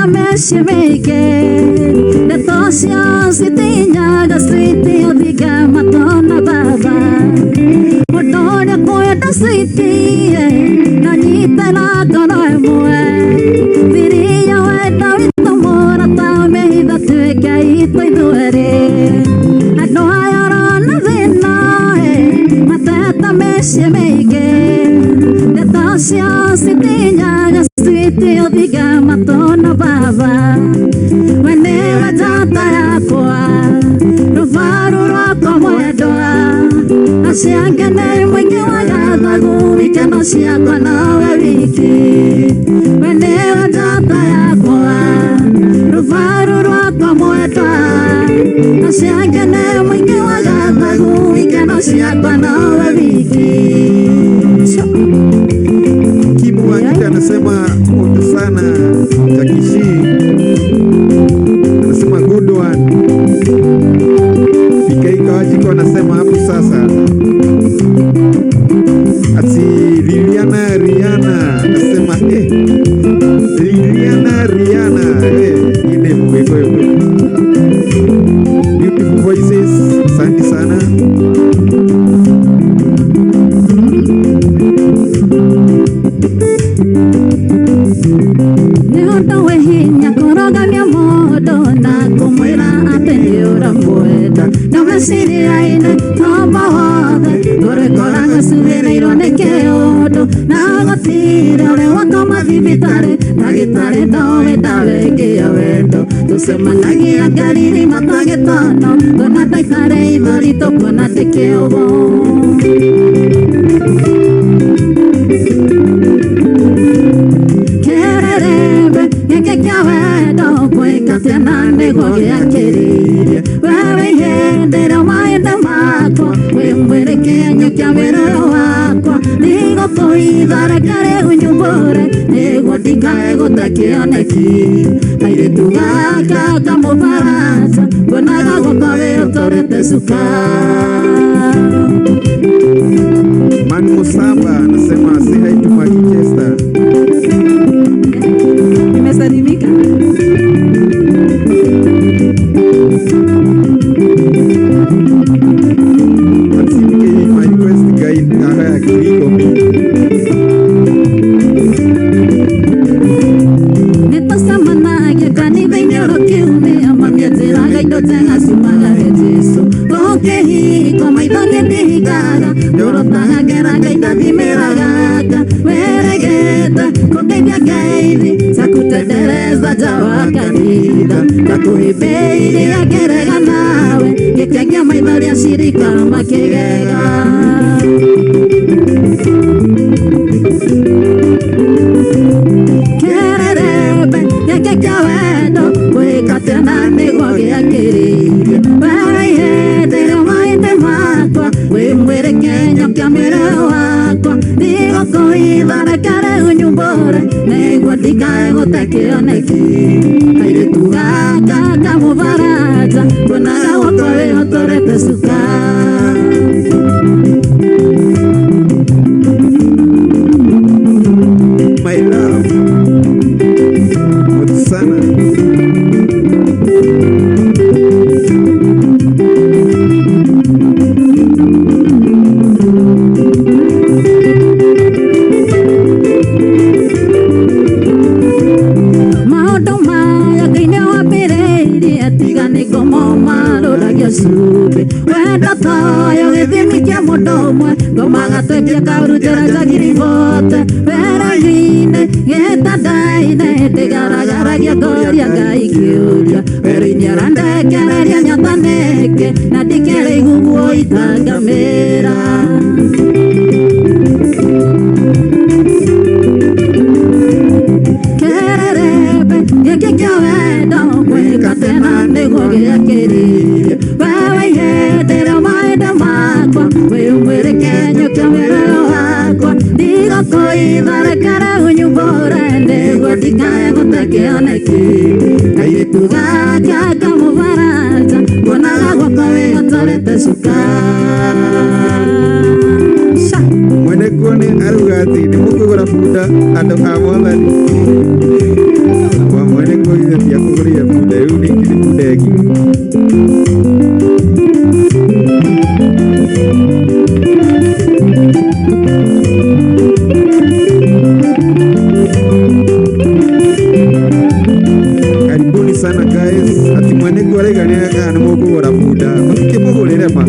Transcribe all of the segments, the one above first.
meshimeke Netosya sitinya gasriti odiga matona baba Motonya koyata siti Nanyita na ganoy mue Viriya weta vitamora tame hida tueka ito iduere Ano hayarana vina Mateta meshimeke Netosya sitinya gasriti odiga matona baba Whenever jata yakwa Rufaru roko mwedoa Asiangane mwingi wagata guvika Nasiakwa nawe wiki Whenever jata yakwa Rufaru roko mwedoa Asiangane mwingi wagata guvika Nasiakwa nawe wiki Kimu Wanyika anasema moto sana Takishi anasema good one. Pikaika Wajiko anasema hapo sasa. Ati Liliana Rihanna anasema Liliana Rihanna ine mweko beautiful voices. Asante sana. Siri aina toma hoda Gore koranga subire irone keodo Nago tira ore wakama vivitare Nagitare dowe dawe kia wendo Tusema nagi agariri matage tono Kona taitare idorito kona te keobo Kererebe yeke kia wendo Kwe katina nego kia kiriria Wewe hendera maenda makwa Wemwere kenya kia werero wakwa Nigo toidare kare unyubore Nego tika ego takioneki Aire tugaka kamo barasa Konaga gokawe otorete suka Manu Musamba anasema say hi to Maggie Chester. Nimesalimika My request guide Ara Kiriko. Neto samana ya kani benyoro kiume Amamia tiraga ito tenga sumaga rejiso Koke hi koma idone tihigaga Yoro taga geraga ita dimeraga Weregeta koke vya gaidi Sakute tereza jawa kanida Kakuhibeidi ya gerega nawe Kekegya maidari ya shirika makegega Kererebe yekekya wendo Kwekatena nigoge ya kiriria Wewe hedere maite makwa Wemwere kenya kia mwere wakwa Nigo kuhidhare kare unyumbore Nego tika ego tekioneki Aire tugaka kamu baraza Konaga wakowe otorete suka My love. Moto sana. Supe wenda toyo githimi kia mundu umwe ngomaga twekia kauru njira njagiri bote wera-inĩ gĩtanda-inĩ ndĩgaragaragia ngoria Ngai kĩũria wera-inĩ arandekereria nyatanĩke na ndikere iguguo itangamĩra kererebe gĩkĩ kĩa wendo gwĩka tena nĩguo gĩakĩrĩire wewe ihendere maenda makwa wĩumwĩre kenyo kia wĩra wakwa ndigakũitharekere unyumbũre nĩguo ndikae gũtekĩoneki kairĩtu gaka kamũbaraja kuonaga gwakwa wĩhotorete cuka Mwene kuone aruga ati nĩ mũkũgũra bunda andũ a Mwathani. Mwene kuone wale gani kana moko gora buda kimugo lema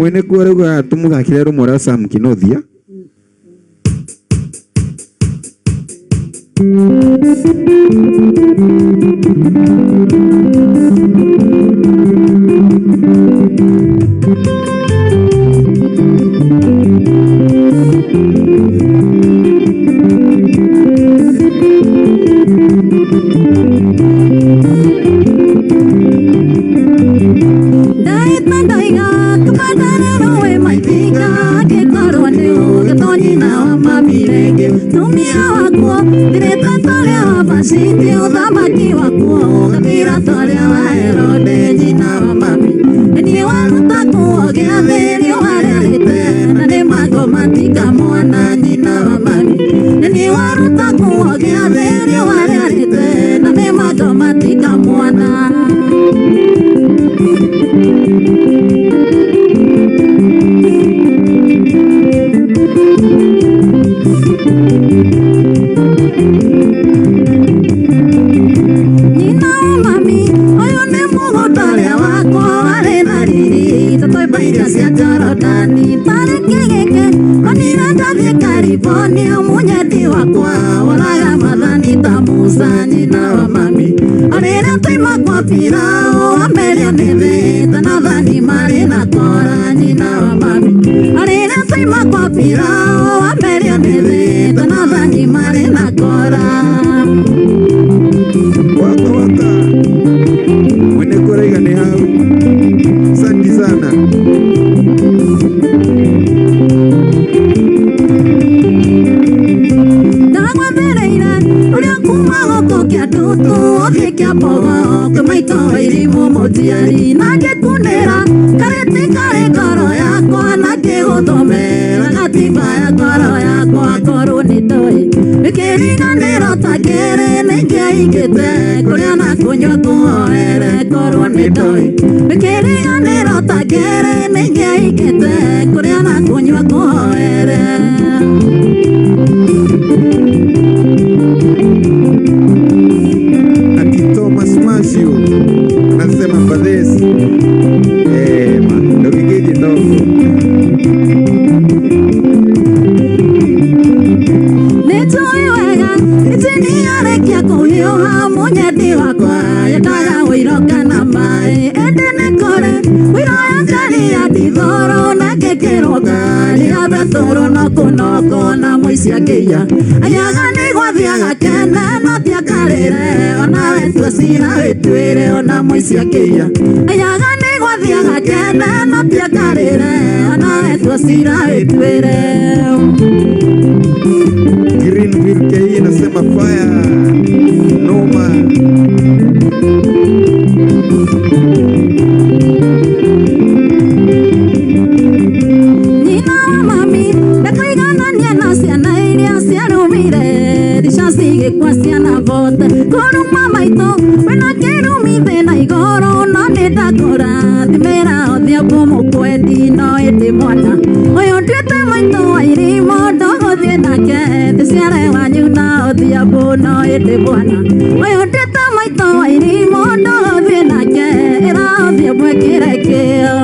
mwene kuaruga tumuthakire rumwe Sam Kinothia kwa walaga madhani tamusa nyina wa mami arena taima kwa pirao amelia neve tanadhani marina kora nyina wa mami arena taima kwa pirao amelia neve tanadhani marina kora waka waka mwene korega ni hau. Asante sana. Motiari na ke kunera karete kare karo yakwa na ke gotomera gatiba ya karo yakwa koro ni toi bikeringa nero takere ne ke ikete kuria na kunyo tuoere koro ni toi bikeringa nero takere ne ke ikete kuria na kunyo tuoere. Nasema padesi ndogigiji ndo netoi wega itini arekia kuhiuha munyeti wakwa yetaga wiroka na mai endene kore wiroya kari ya dithoro na kekeroka liabe toro noko na muisi akia ayaga ni gwathiaga kene notia karire ona wetua sira witwire ona muisi akia ayaga ni gwathiaga kene notia karire ona wetua sira witwire. Greenville KE inasema fire noma. Nina wa mami ndakuigana niana ciana iria ciarumire ricacige kwa ciana vote kuruma maito wena kirumi thina igoro no nindakora thimira othia kumukwendi no iti mwana uyu nduite maito wa irimo ndoguthie nake thiciare wanyu na othia bu no iti mwana uyu nduite maito wa irimo ndoguthie nake ira othia mwekire kio.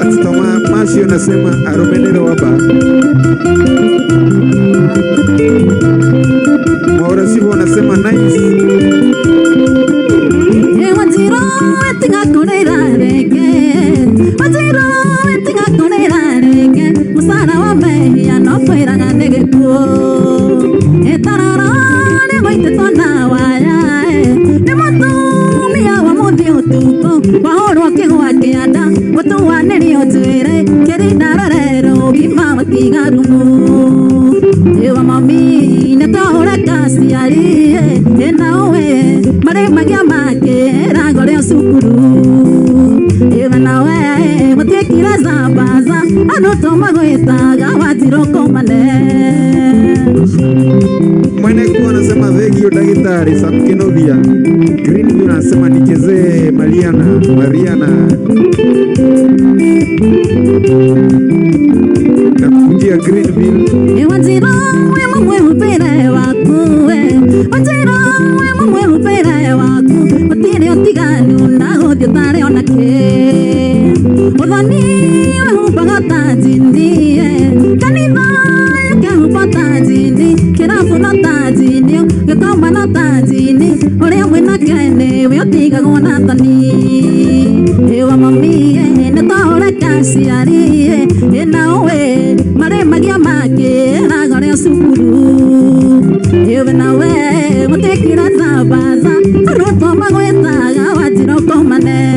Atitoma Mashi unasema aromenero waba Maurasivo unasema nice. Waziro wetinga korera reke waziro wetinga korera reke musara wa mehia no kwera gandege kuo etarara ne goite tona waya ne mutumia wa muthi utuko wahorwo kigwa kianda mutuwaniri otwire kirindararero gima matigarumu ewa mami ne tahora kasi ari enawe mare magia make ragore sukuru ewa nawe mutekira zambaza anotoma gwetaga waziro komane. Mwene kuwa anasema vegio dagitari Samkinovia. Greenville anasema nichezee Mariana na kujia Greenville. Waziro we mwe upere waku waziro we mwe upere waku otire otiganu na gothio tare onake othani we hupaga tajini kanitha yake hupata tajini kirabu na tajini gikoma na tajini uria mwina kene we otigagwo na thani ewa mami netahore kaciari enawe mare magia make ragore sukuru ewe nawe mutekira zambaza arotoma gwetaga waziro komane.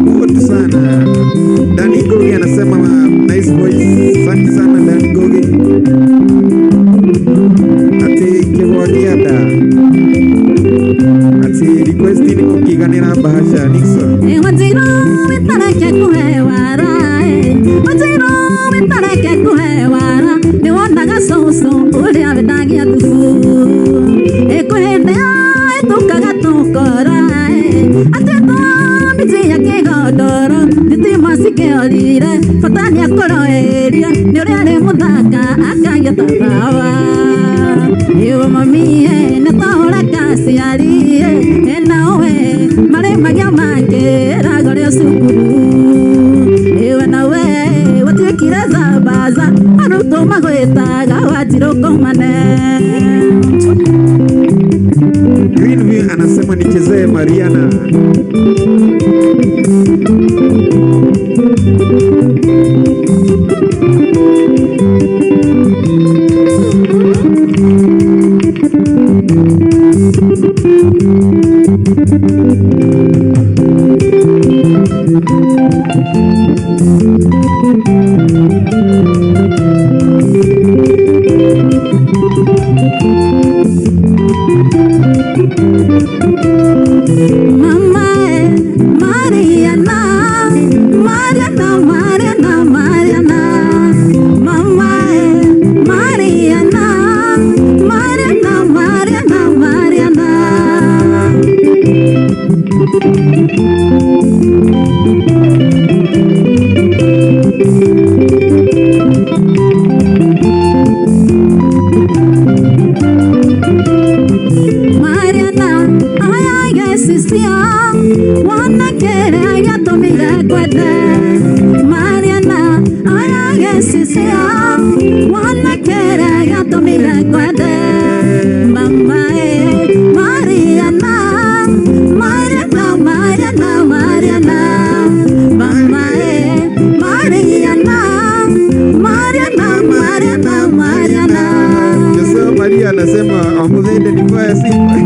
Good sana. Dani Gogi anasema nice voice. Asante sana Dani Gogi. Ati kegwa kiada. Ati request ni kukiganira bahasha Nixon. Waziro witareke kuhewara waziro witareke kuhewara ni wonaga soso uria wendagia thubu ekuhindea etukaga tukora ateto miji ya kigodoro thitima cikiorire bata niakoroeria ni uria ri muthaka akagia tathawa ewa mami nitahora aciari nawe marĩ magia mangĩ ragore cukuru iwe nawe watuĩkire zambaza arutwo magwĩtaga Wanjirũ Komane. Greenview anasema nichezee Mariana. Anasema Amuthende ni fire Simba.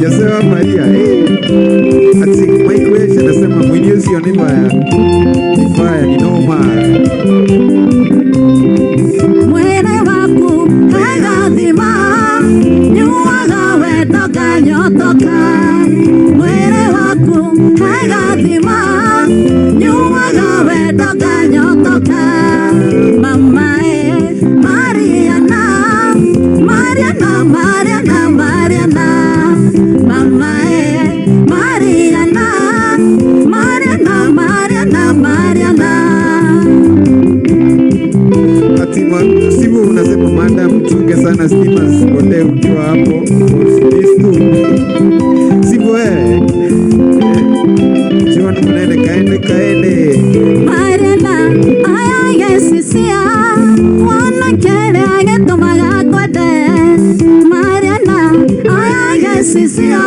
Josewa Maria ati Mike anasema mwenyezi ni fire ni noma. Mwene waku hagathima nyuaga wetoka nyotoka. Mwene waku hagathima nyuaga wetoka nyotoka. Mama Sibu unasema manda mchunge sana stima zipotee ukiwa hapo Sibu John Munene kaende Mariana aya yesisia wana kere agetumaga kwende Mariana aya yesisia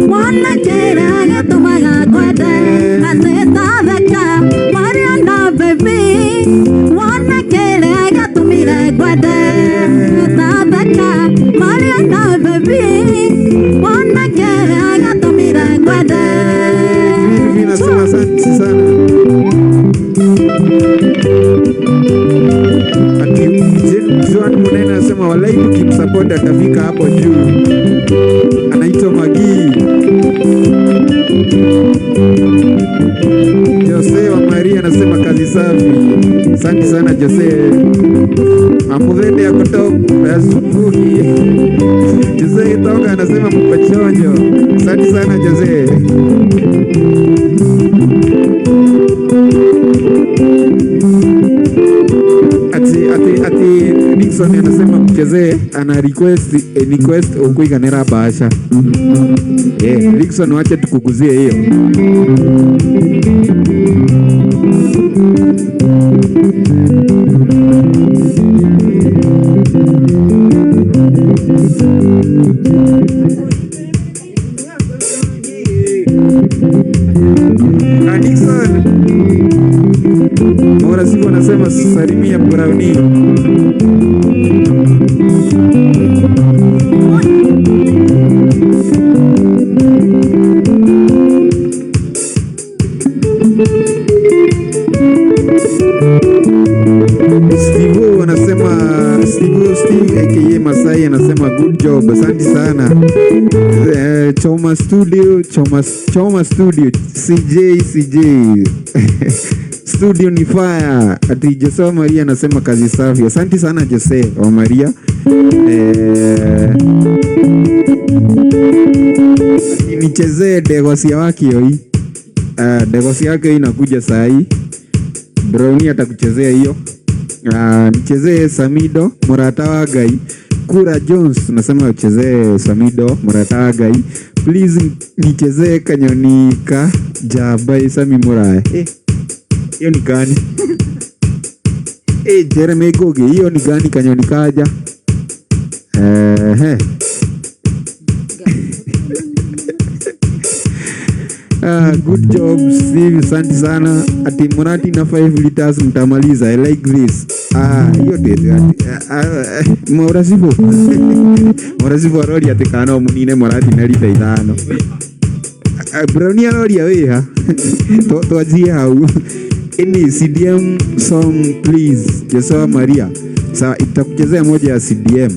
wana kere agetumaga kwende Natetaveka Mariana baby wana kere agetumire kwende Natetaveka Mariana baby wana kere agetumire kwende. Mimi nasema asante sana. Joan Munene anasema walai tukimsupport atafika hapo juu. Anaitwa Magi. Jose wa Maria anasema kazi safi. Asante sana Jose. Amuthende ya kutoka asubuhi. Jose Itoka anasema mpachonjo. Asante sana Jose. Ati Nixon anasema mchezee ana request ukuiganira bahasha. Nixon wacha tukuguzie hiyo. Nixon Mora siku anasema salimia Brownie. Steve aka Masai anasema good job. Asante sana. Choma Studio CJ Studio ni fire. Ati Jose wa Maria anasema kazi safi. Asante sana Jose wa Maria. Nichezee Degosia wake hii. Degosia yake inakuja saa hii. Brownie atakuchezea hiyo. Nichezee Samido Murata wa Gai Kura Jones nasema uchezee Samido Muratagai. Please nichezee Kanyoni ka Jabai Sami Murai. Hiyo ni gani? Jeremy Gogi, hiyo ni gani Kanyoni kaja? Good job Steve, asante sana. Ati Murati na 5 liters mtamaliza. I like this. Hiyo ndio Morasifu roli ati kana munine Murati na lita 5. Brownia roli ya tuanzie hau. Any CDM song please. Joshua Maria. Sawa, itakuchezea moja ya CDM.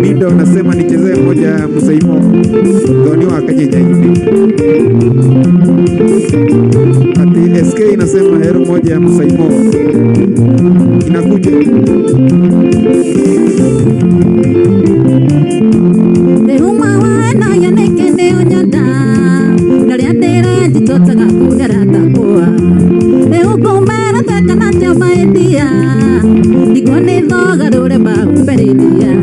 Mido nasema nichezee moja ya Musaimo Doni wa Kajeja hivi. Ati SK inasema hero moja ya Musaimo inakuja. Uma wana ya nekende onyada naliatera jitota gakugera takua ukomera tekana jamaetia digone thoga dore ba umberedia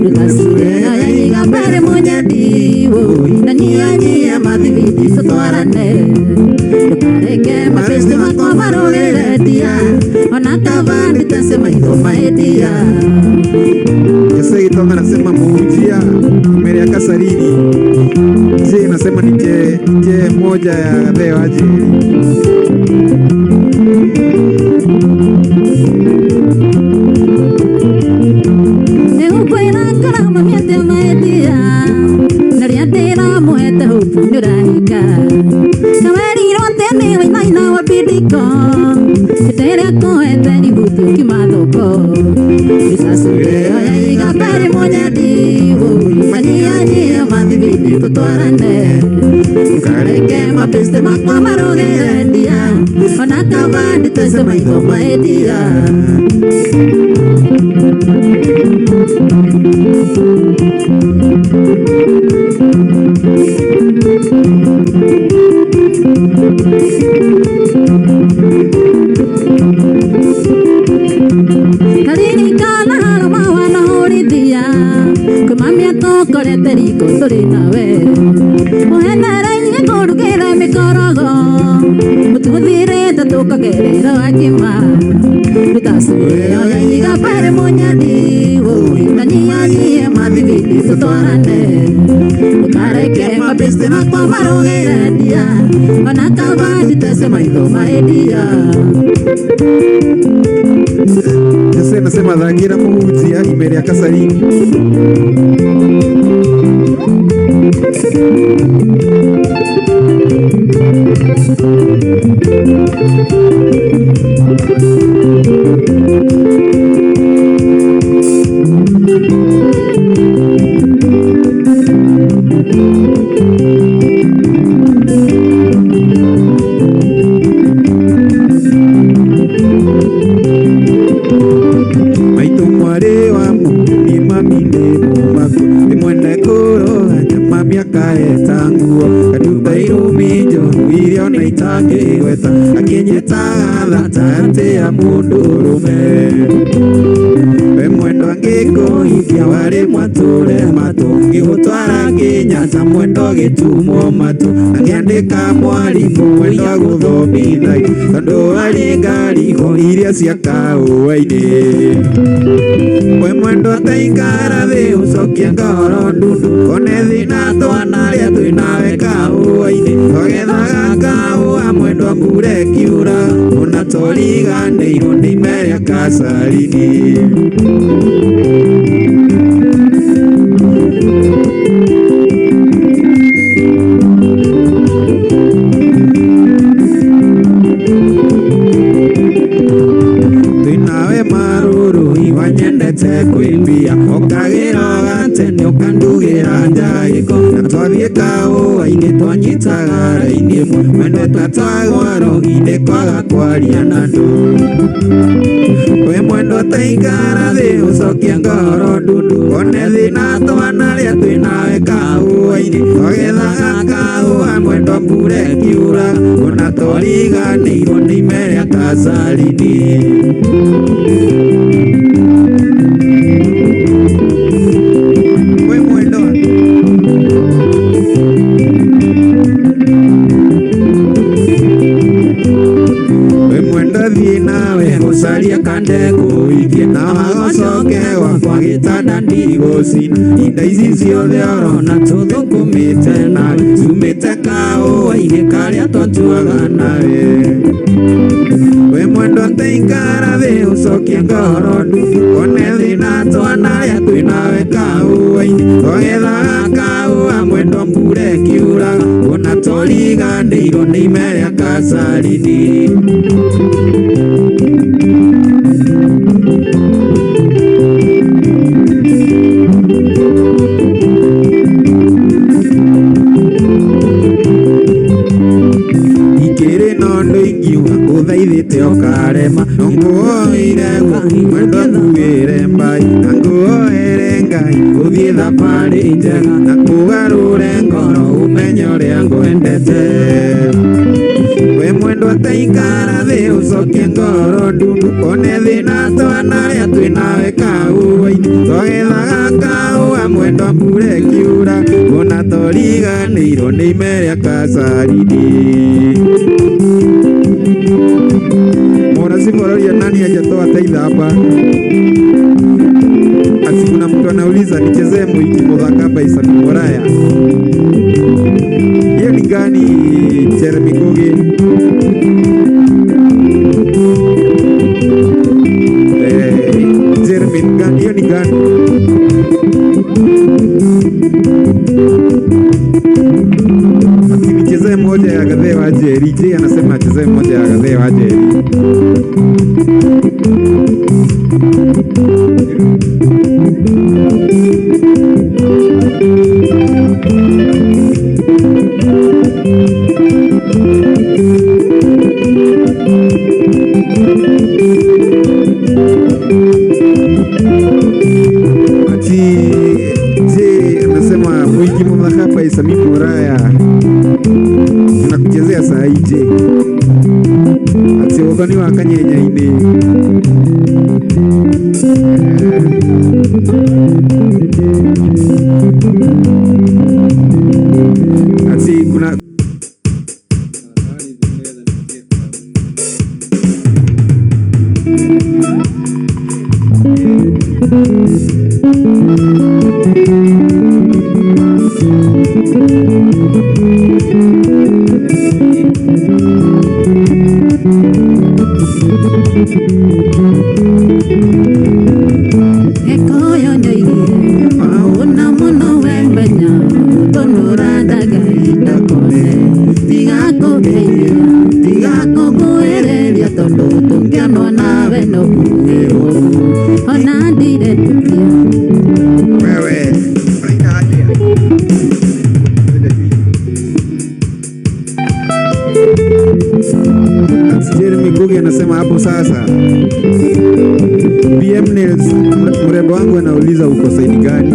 nikasure ayiga bare monyadi wo nanyani ya madividi sotwarane tukareke mapeste makomarore dia onakavandi tasema ito maedia. Jose Itonga nasema muujia mbele ya Kasarini. Je, nasema ni je moja ya leo aje. Eukwena karama miete maedia nariatera muete hupu nurahika kaweri rote ni naina wabidiko tere koete ni butu kimadoko isasure ayiga bare monyadi manyani amadibidi tutwarane kareke mapeste makwamarore dia onakavandi tesema iko maedia. Karini kala harama wana hori dia kumamia to korete riko tori nawe ohena rainga korugera mikorogo mutudire tatoka gerera akima bitasure oyiga bare monyadi wo nanyani madividi tutwarane kareke mapeste makwamarogera dia onakavandi tesema ito maedia. Jose nasema dhagira muujia mbele ya Kasarini. ta mwendo gitumo matu akiandika mwalimu wenda guthomithai tondu ari ngari ho iria cia kaũa-inĩ we mwendo taikara thĩ ũcokie ngoro ndundu one thĩna twana rĩa twĩnawe kaũa-inĩ tũgethaga kaũa mwendo mbura ĩkiura ona tũriganĩirwo nĩ ime rĩa Kacarini. Twĩnawe marũrũ iwanyendete kwĩmbia ũkagĩra gatene ũkandugĩra njagĩko na twathiĩ kaũa-inĩ twanyitaga raini ĩmwe mwendo tatwagwa rogi-inĩ kwaga kwaria na andũ we mwendo taikara thĩ ũcokie ngoro ndundu one thĩna twana rĩa twĩnawe kaũa-inĩ tũgethaga kaũa mwendo mbura ĩkiura ona tũriganĩirwo nĩ ime rĩa Kacarini. We mwendo thiĩ nawe gũcaria kandengũ wĩgie na wagacoke wakwa gĩtanda ndigũcina inda ici ciothe orona tũthũkũmĩte nawe tumĩte kaũa-inĩ karĩa twatuaga nawe we mwendo taikara thĩ ũcokie ngoro ndundu one thĩna twana rĩa twĩnawe kaũa-inĩ tũgethaga kaũa mwendo mbura ĩkiura ona tũriganĩirwo nĩ ime rĩa Kacarini. Ikĩrĩ na ũndũ ingiuga ũthaithĩte ũkarema nongũoire mwendo nguĩre mbai na nguoere Ngai ũthiĩ thabarĩ njega na kũgarũre ngoro ũmenye ũrĩa ngwendete we mwendo taikara thĩ ũcokie ngoro ndundu one thĩna twana rĩa twĩnawe kaũa-inĩ tũgethaga kaũa mwendo mbura ĩkiura ona tũriganĩirwo nĩ ime rĩa Kacarini. Mwanasimuroria nani hajatoa taidha hapa? Ati kuna mtu anauliza nichezee Mwiki Muthaka Isaac Moraya. Hiyo ni gani Jeremy Ngugi? Jeremy gani? Hiyo ni gani? Ati nichezee moja ya Gathee wa Njeri. Je, anasema achezee moja ya Gathee wa Njeri. Anasema Mwiki Muthaka Isaac Moraya nakuchezea saa hii. Je, ati uthoni wa Kanyenya-inĩ ati kuna Jeremy Ngugi anasema hapo sasa. BM Nils, mrembo wangu anauliza uko saidi gani?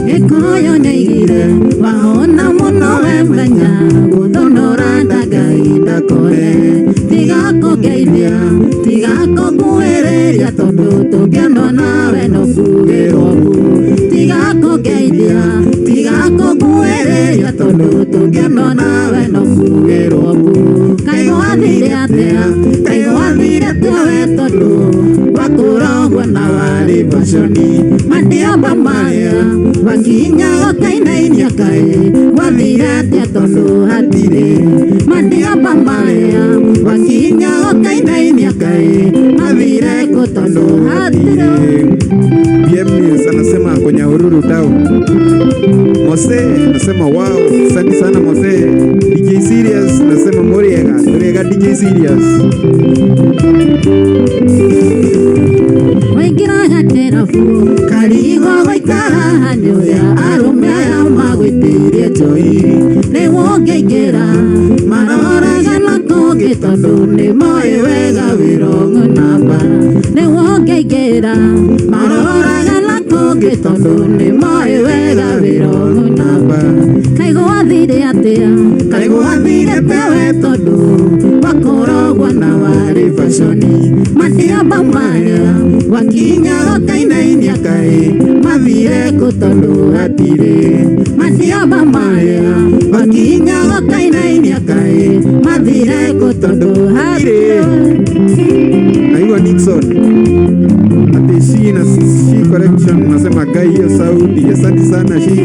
Ekoyo neigire waona muno wemenya guthondora ndagainda kore tigako geithia tigako kuereria tondu tungiandwa nawe no kugirwo tigako geithia tigako kuereria tondu tungeno nawe no kugirwo kaigo athire atia we tondu wakurogwo na wari baconi mandio bamaya wakinya gakainainia kai wathire atia tondu hatire mandio bamaya wakinya gakainainia kai wathire ko tondu hatire. BM anasema kwenye Ururu Town. Mose anasema wow, asante sana Mose. DJ Serious anasema Moriega DJ Serious. Waikira gatera fu karigo waikara hanyo ya arume ya magwitirie joyi ne wongegera marora gana koge tondu ne moe wega wirongo namba ne wongegera marora gana koge tondu ne moe wega wirongo namba kaigo athire atia tewe tondu wakorogwo na wari baconi matia bamaya wakinya gakainainia kai mathire ko tondu hatire matia bamaya wakinya gakainainia kai mathire ko tondu hatire. Aiwa Nixon ati she correction nasema gai hiyo sauti. Asante sana she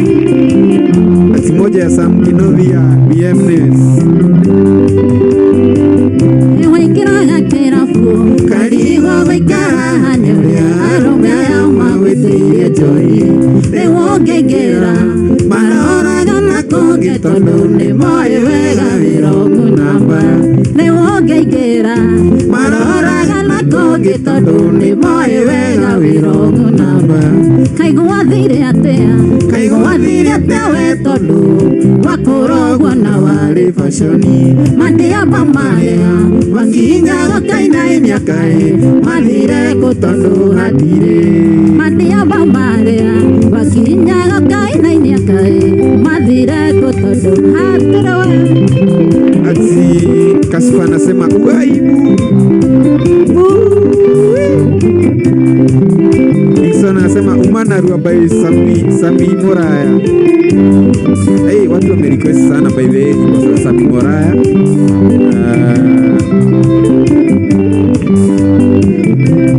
ati moja ya Sam Kinovia BMNS. Waikira gatera fu karigo waikara hanyo ya arume ya magwitirie joyi ne wongegera marora gana koge tondu ne moe wega wirongo namba ne wongegera marora gana koge tondu ne moe wega wirongo namba kaigo athire atia we tondu wakurogwo na wari baconi mandia bamaya wakinya gakainainia kai mathire ko tondu hatire mandia bamaya wakinya gakainainia kai mathire ko tondu hatire. Ati Kaspa anasema uaibu. Nixon anasema umana rua by Sami Moraya. Hey, watu wamerequest sana by the way kwa Sami Moraya.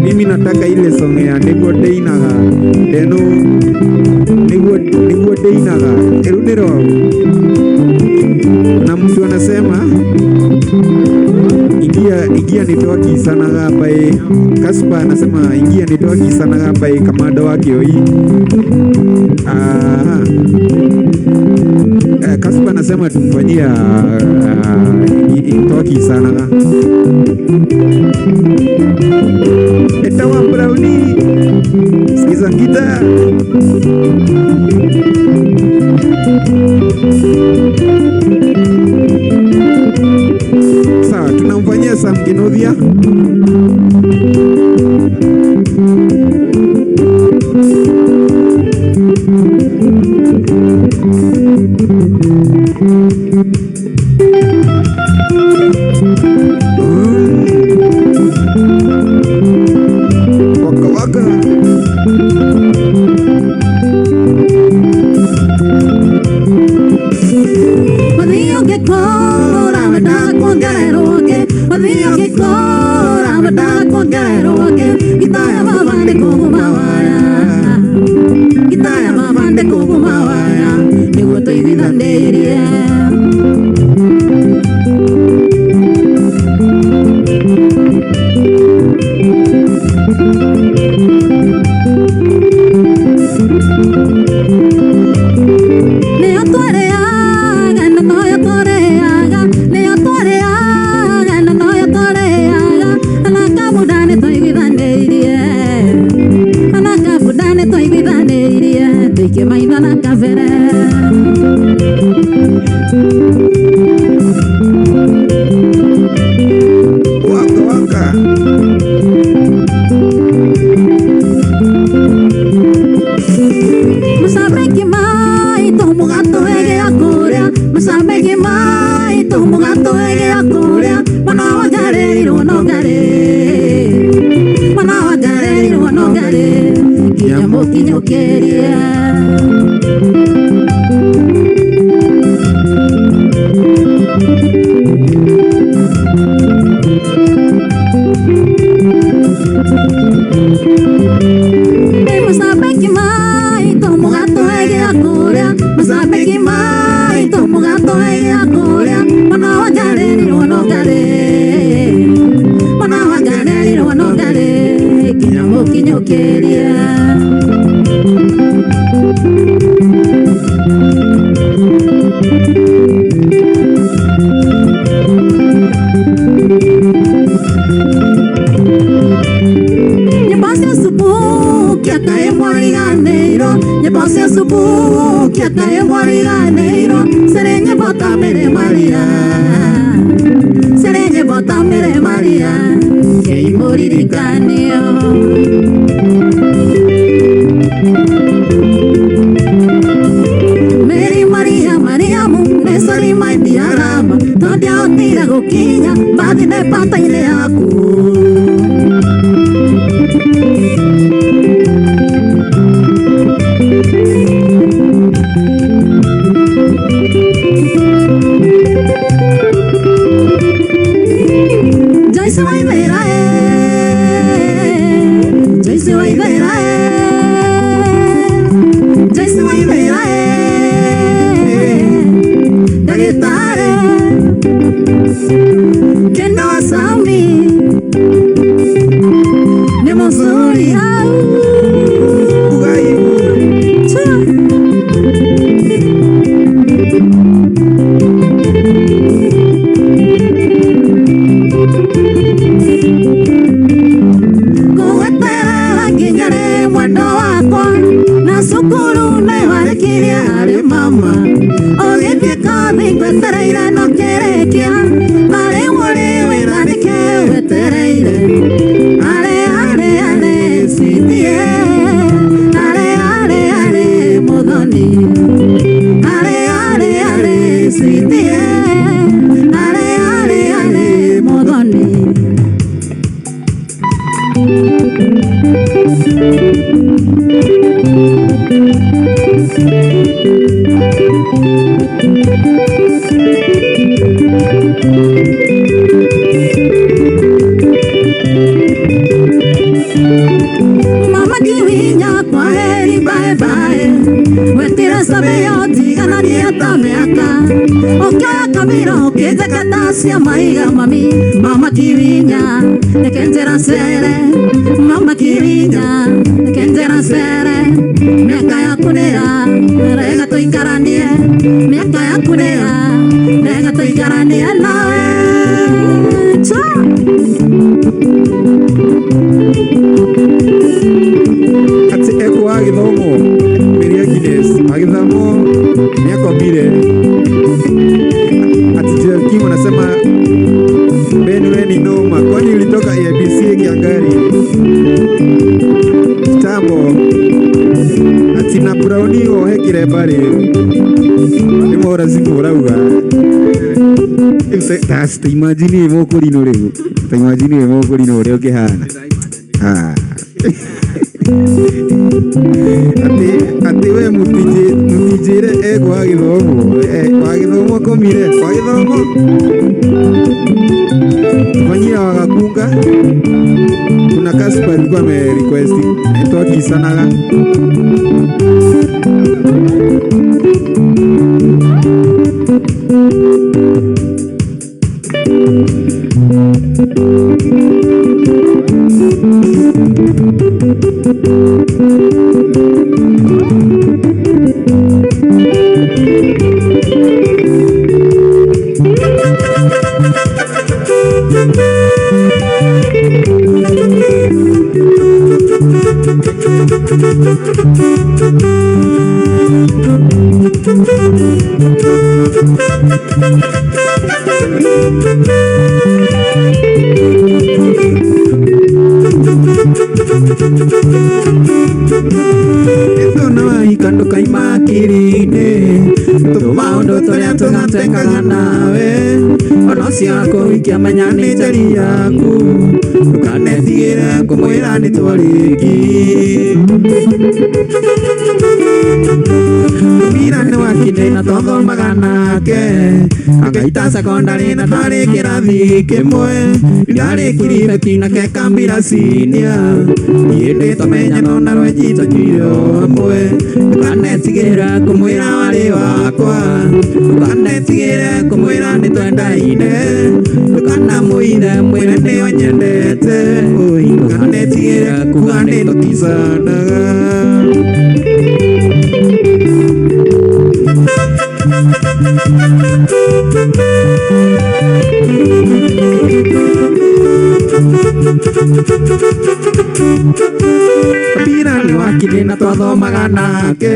Mimi nataka ile song ya Nego Deinaga Deno Nego Deinaga Erunero. Na mtu anasema ingia nitoki sana gapa Kaspa anasema ingia nitoki sana gapa kamanda wake oi. Kaspa anasema tumfanyia nitoki sana ga etawa Brownie sikiza kita sawa, tunamfanyia Sam Kinovia. Waka waka Kinyambo kinyokeria gukinyokeria Nyebose subu kia kae Maria neiro Serenye bota mere Maria Serenye bota mere Maria Kei moririkane Mary Maria Maria mune sali mai diarama Todia otira gokinya Badi ne pata ile aku Mama Kirinya, the Kentera Sere, Mama Kirinya, the Kentera Sere, Mekaya Kunea, Regato Incarania, Mekaya Kunea, Regato Incarania, Ati eko agithomo, Maria Guinness, agithomo, miaka mbili. Ati Jerky wanasema Benue noma, kwani ulitoka ABC Kiangari Kitambo. Ati na Brownie ohekire bari Nimora zimurauga Tasta imagine mokorino reu Ta imagine mokorino reu kihana Ati we mutijire kwa githomo komire kwa githomo Wanyia wagakunga Kuna Kaspa alikuwa requesti Eto kisanaga Kando kaima kirine Tuma ondo toria tugatwengaga nawe Onocio ako wikia manyane njari yaku Ndukanetigire kumwira nitwariki Mira ni wakine na tothomaga nake Akaita secondary na twari kirathi kimwe Ndarikirire kinake kambira senior Niende tomenya nona rwenjito njiro amwe Ndukanetigire kumwira wari wakwa Ndukanetigire kumwira nitwendaine Ndukanamuire mwire ndio nyendete Ndukanetigire kugane tukisanaga. Kabirani wakire na twathomaga nake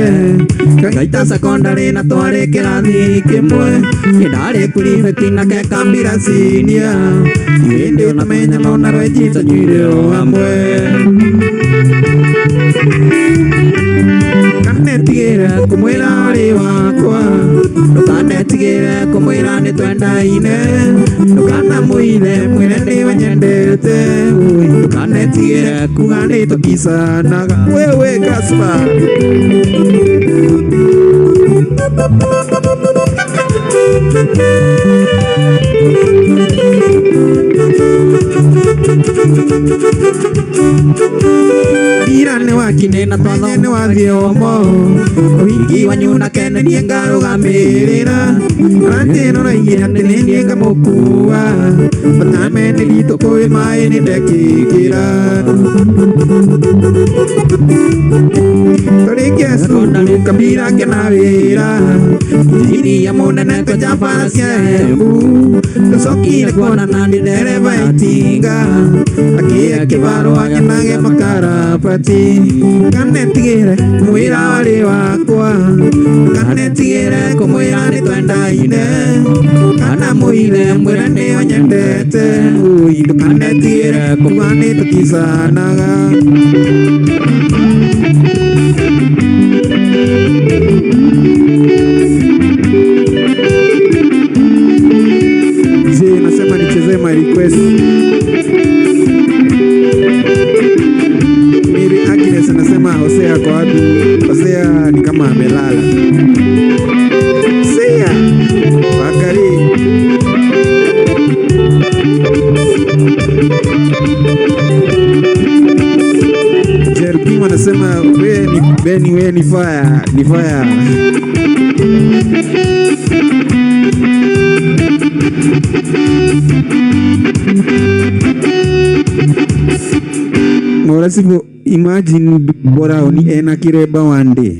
Kangaita secondary na twari kirathi kimwe Nindari kuribeti nake Kambira senior Hindi unamenya nona rwejita nyuire o hamwe Kanetigire kumwira uri wakwa Ndukanetigire kumwira nitwendaine Ndukanamwire mwire niwe nyendete Ndukanetigire kuga nitukisanaga Wewe Gaspar Irane wakine na twathomenye wathiomo Wingi wanyu na kene nie ngarugamirira Rantino raigire ati nindie ngamukua Batame nilito koi mai nindekikira Torikia secondary Kambira kena wira Ini ya munene kwa Jafara Kiembu Tusokire kuona nandi dereva itinga Akia kibaro wakinage makarapati Kanetigire kumwira wari wakwa Kanetigire kumwira nitwendaine Kana mwire mwira niyo nyendete Kanetigire kuga nitukisanaga Nasema nicheze my request Miri Agnes nasema Hosea kwa wapi Hosea ni kama amelala Hosea Bakari Jerkim anasema we ni fire Ni fire Morasibu imagine bora oni ena kireba one day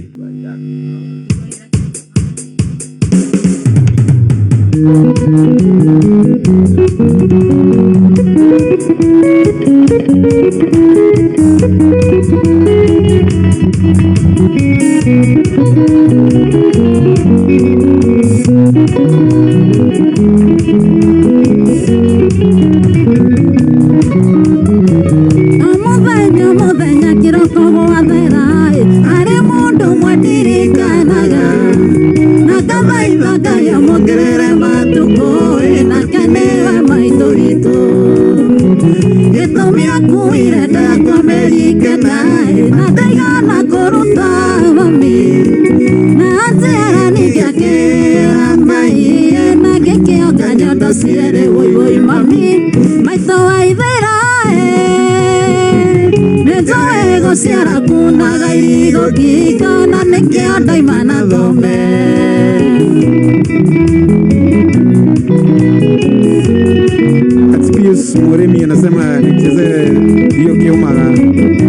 Murimi anasema nicheze hiyo kiumaga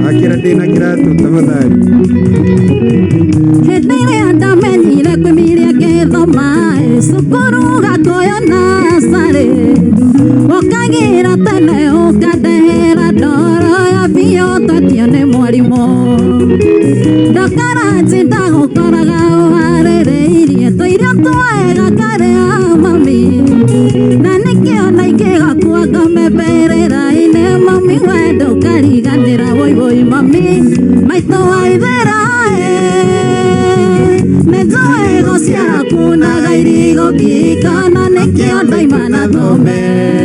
akira tena kiratu tafadhali Hedire andamenyire kwimiria githoma Sukuru gakoyo nasare Okagira tene ukandehera ndoro ya biyo tatione mwarimo Ndakara ndagukoraga uharereirie twiria twega karia mami Na nikiona ingigakua ngameberera ine mami wendo kariganira voi mami maito waithera Nezoe gociara kunaga irigo gikana nikio ndaimana thome